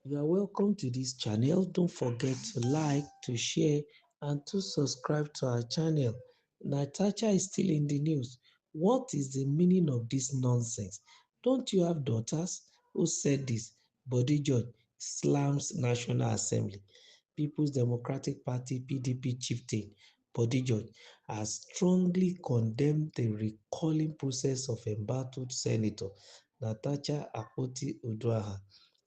You are welcome to this channel. Don't forget to like, to share, and to subscribe to our channel. Natasha is still in the news. What is the meaning of this nonsense? Don't you have daughters? Who said this? Bode George slams National Assembly. People's Democratic Party (PDP) chieftain Bode George has strongly condemned the recalling process of embattled Senator Natasha Akpoti-Uduaghan.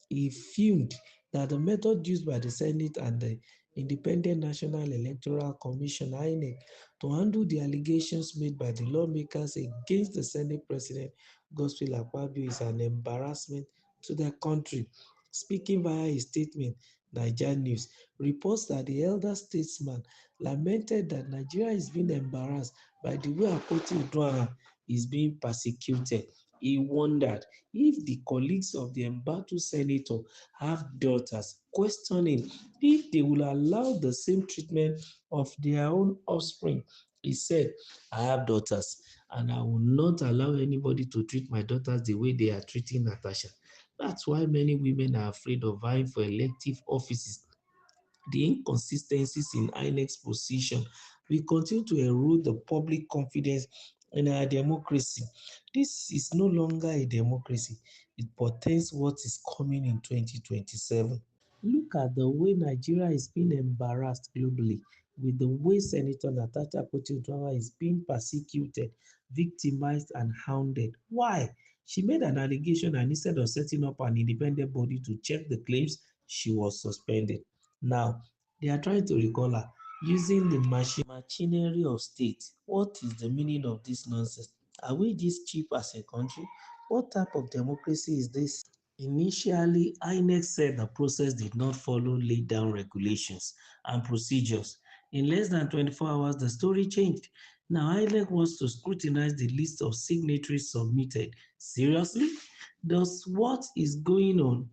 He fumed that the method used by the Senate and the Independent National Electoral Commission (INEC) to handle the allegations made by the lawmakers against the Senate President Godswill Akpabio is an embarrassment to the country. Speaking via a statement, Niger News reports that the elder statesman lamented that Nigeria is being embarrassed by the way Akpoti-Uduaghan is being persecuted. He wondered if the colleagues of the embattled senator have daughters, questioning if they will allow the same treatment of their own offspring. He said, I have daughters, and I will not allow anybody to treat my daughters the way they are treating Natasha. That's why many women are afraid of vying for elective offices. The inconsistencies in INEC's position will continue to erode the public confidence in our democracy. This is no longer a democracy. It portends what is coming in 2027. Look at the way Nigeria is being embarrassed globally, with the way Senator Natasha Akpoti-Uduaghan is being persecuted, victimized, and hounded. Why? She made an allegation, and instead of setting up an independent body to check the claims, she was suspended. Now, they are trying to recall her using the machinery of state. What is the meaning of this nonsense? Are we this cheap as a country? What type of democracy is this? Initially, INEC said the process did not follow laid down regulations and procedures. In less than 24 hours, the story changed. Now, INEC wants to scrutinize the list of signatories submitted. Seriously? Does what is going on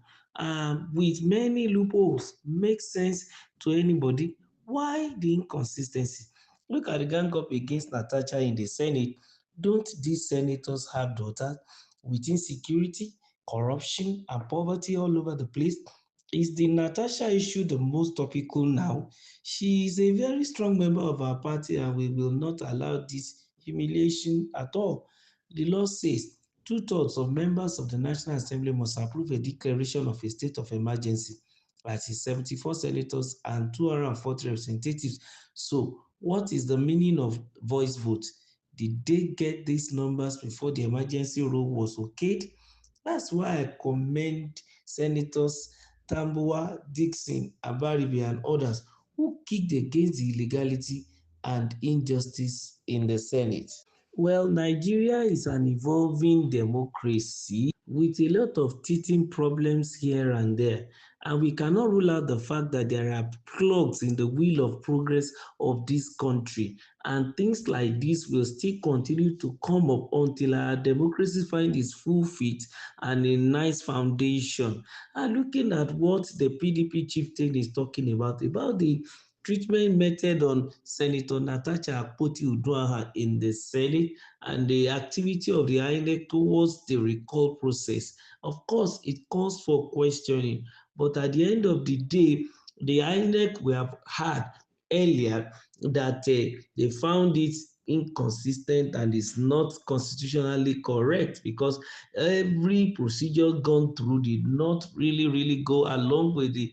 with many loopholes make sense to anybody? Why the inconsistency? Look at the gang up against Natasha in the Senate. Don't these senators have daughters? With insecurity, corruption, and poverty all over the place, is the Natasha issue the most topical now? She is a very strong member of our party, and we will not allow this humiliation at all. The law says two-thirds of members of the National Assembly must approve a declaration of a state of emergency. That is 74 senators and 240 representatives. So, what is the meaning of voice vote? Did they get these numbers before the emergency rule was okayed? That's why I commend Senators Tambuwa, Dixon, Abaribe, and others who kicked against the illegality and injustice in the Senate. Well, Nigeria is an evolving democracy with a lot of teething problems here and there. And we cannot rule out the fact that there are clogs in the wheel of progress of this country. And things like this will still continue to come up until our democracy finds its full feet and a nice foundation. And looking at what the PDP chieftain is talking about the treatment method on Senator Natasha Akpoti-Uduaghan in the Senate and the activity of the INEC towards the recall process. Of course, it calls for questioning, but at the end of the day, the INEC we have had earlier that they found it inconsistent and is not constitutionally correct because every procedure gone through did not really go along with the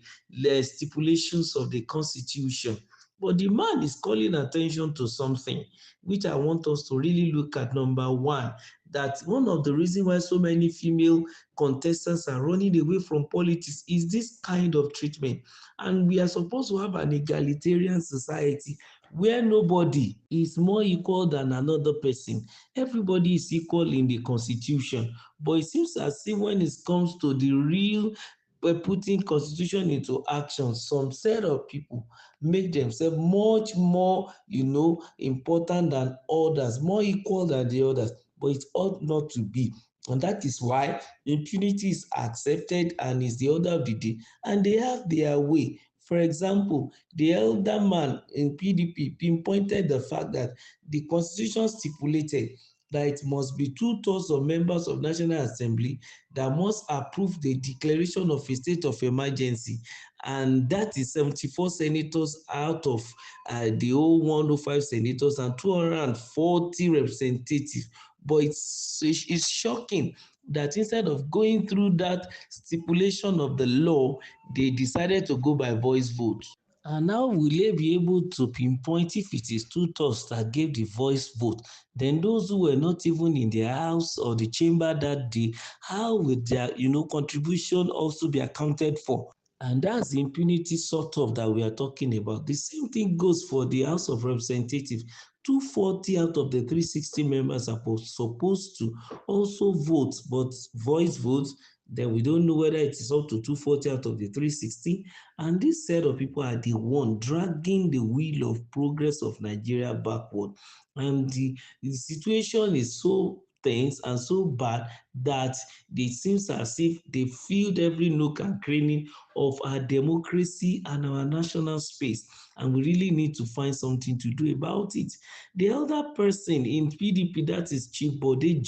stipulations of the constitution. But the man is calling attention to something which I want us to really look at. Number one, that one of the reasons why so many female contestants are running away from politics is this kind of treatment. And we are supposed to have an egalitarian society where nobody is more equal than another person. Everybody is equal in the constitution. But it seems as if when it comes to the real putting constitution into action, some set of people make themselves much more, important than others, more equal than the others. But it ought not to be. And that is why impunity is accepted and is the order of the day. And they have their way. For example, the elder man in PDP pinpointed the fact that the constitution stipulated that it must be two-thirds of members of National Assembly that must approve the declaration of a state of emergency, and that is 74 senators out of the whole 105 senators and 240 representatives. But it's shocking that instead of going through that stipulation of the law, they decided to go by voice vote. And how will they be able to pinpoint if it is two-thirds that gave the voice vote? Then those who were not even in the house or the chamber that day, how will their contribution also be accounted for? And that's the impunity sort of that we are talking about. The same thing goes for the House of Representatives. 240 out of the 360 members are supposed to also vote, but voice votes, then we don't know whether it is up to 240 out of the 360. And this set of people are the one dragging the wheel of progress of Nigeria backward. And the situation is so tense and so bad that it seems as if they filled every nook and cranny of our democracy and our national space. And we really need to find something to do about it. The elder person in PDP, that is Chief Bode,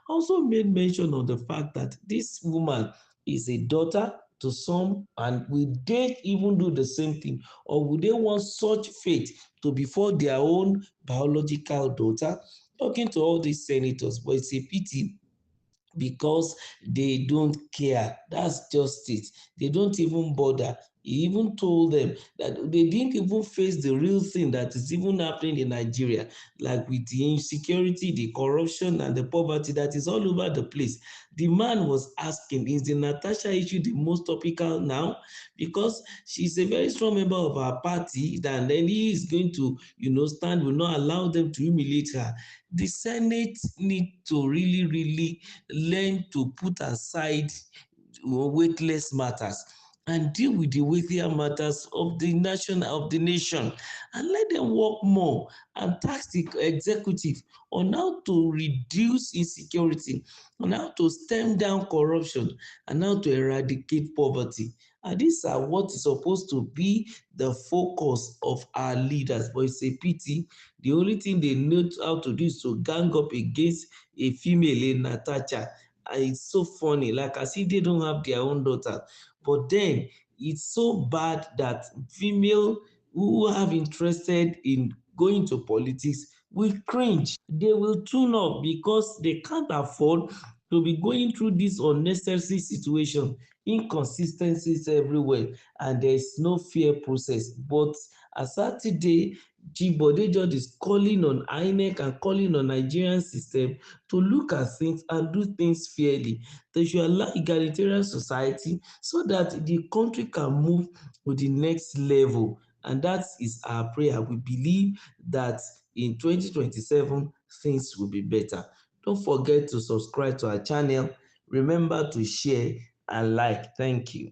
also made mention of the fact that this woman is a daughter to some, and will they even do the same thing, or would they want such fate to befall their own biological daughter? Talking to all these senators, but it's a pity because they don't care. That's just it. They don't even bother. He even told them that they didn't even face the real thing that is even happening in Nigeria, like with the insecurity, the corruption, and the poverty that is all over the place. The man was asking, is the Natasha issue the most topical now? Because she's a very strong member of our party, and then he is going to, stand, will not allow them to humiliate her. The Senate need to really, really learn to put aside weightless matters and deal with the weightier matters of the nation, and let them work more and tax the executive on how to reduce insecurity, on how to stem down corruption, and how to eradicate poverty. And these are what is supposed to be the focus of our leaders. But it's a pity. The only thing they know how to do is to gang up against a female, a Natasha. And it's so funny, like as if they don't have their own daughter. But then it's so bad that female who have interested in going to politics will cringe. They will tune up because they can't afford to be going through this unnecessary situation, inconsistencies everywhere, and there is no fair process. But as at today, Bode is calling on INEC and calling on Nigerian system to look at things and do things fairly. They should allow egalitarian society so that the country can move to the next level. And that is our prayer. We believe that in 2027, things will be better. Don't forget to subscribe to our channel. Remember to share and like. Thank you.